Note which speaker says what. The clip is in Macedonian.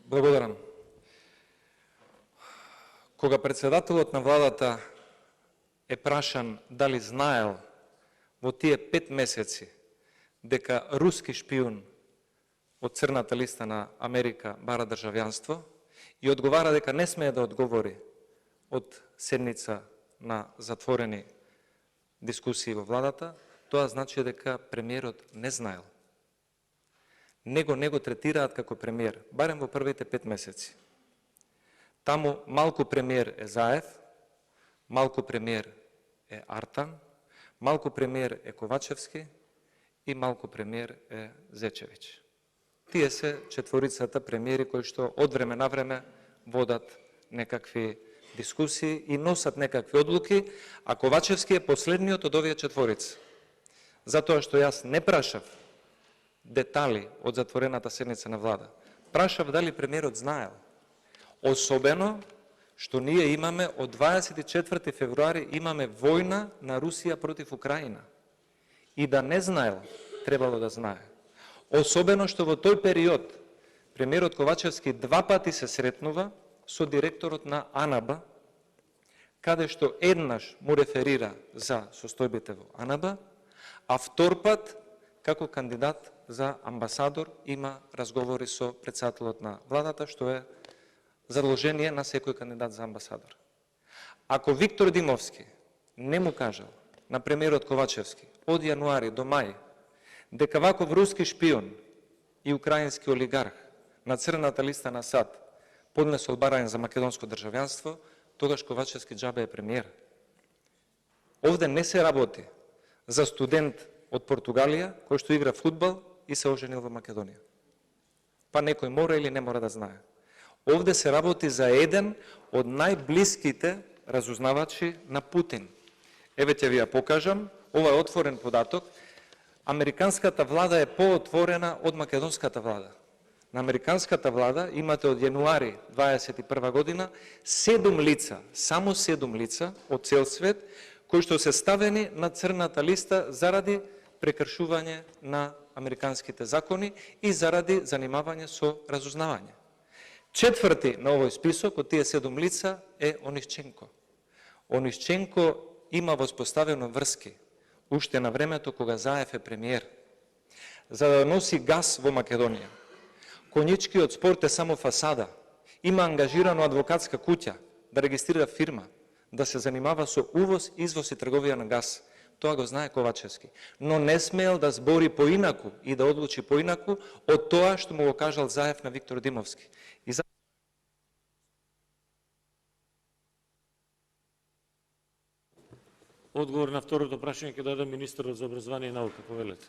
Speaker 1: Благодарам. Кога председателот на владата е прашан дали знаел во тие 5 месеци дека руски шпион од црната листа на Америка бара државјанство и одговара дека не смее да одговори од седница на затворени дискусии во владата, тоа значи дека премиерот не знаел. Него не го третираат како премиер, барем во првите 5 месеци. Таму малку премиер е Заев, малку премиер е Артан, малку премиер е Ковачевски и малку премиер е Зечевич. Тие се четворицата премиери кои што од време на време водат некакви дискусии и носат некакви одлуки, а Ковачевски е последниот од овие четворица. Затоа што јас не прашав детали од затворената седница на влада. Прашав дали премиерот знаел. Особено што ние имаме од 24 февруари имаме војна на Русија против Украина. И да не знаел, требало да знае. Особено што во тој период премиерот Ковачевски 2 пати се сретнува со директорот на АНБ, каде што еднаш му реферира за состојбите во АНБ, а втор пат како кандидат за амбасадор има разговори со председателот на владата, што е задолжение на секој кандидат за амбасадор. Ако Виктор Димовски не му кажал на премиерот Ковачевски од јануари до мај дека ваков руски шпион и украински олигарх на црната листа на САД поднесол барање за македонско државјанство, тогаш Ковачевски џабе е премиер. Овде не се работи за студент од Португалија кој што игра фудбал и се оженил во Македонија. Па некој мора или не мора да знае. Овде се работи за еден од најблиските разузнавачи на Путин. Еве ќе ви ја покажам, ова е отворен податок. Американската влада е поотворена од македонската влада. На американската влада имате од јануари 21 година 7 лица, само 7 лица од цел свет, кои што се ставени на црната листа заради прекршување на американските закони и заради занимавање со разузнавање. Четврти на овој список од тие 7 лица е Онишченко. Онишченко има воспоставено врски уште на времето кога Заев е премиер, за да носи газ во Македонија. Конјичкиот спорт е само фасада. Има ангажирано адвокатска куќа да регистрира фирма, да се занимава со увоз, извоз и трговија на газ. Тоа го знае Ковачевски. Но не смеел да збори поинаку и да одлучи поинаку од тоа што му го кажал Заев на Виктор Димовски.
Speaker 2: Одговор на второто прашање ќе даде министерот за образование и наука. Повелете.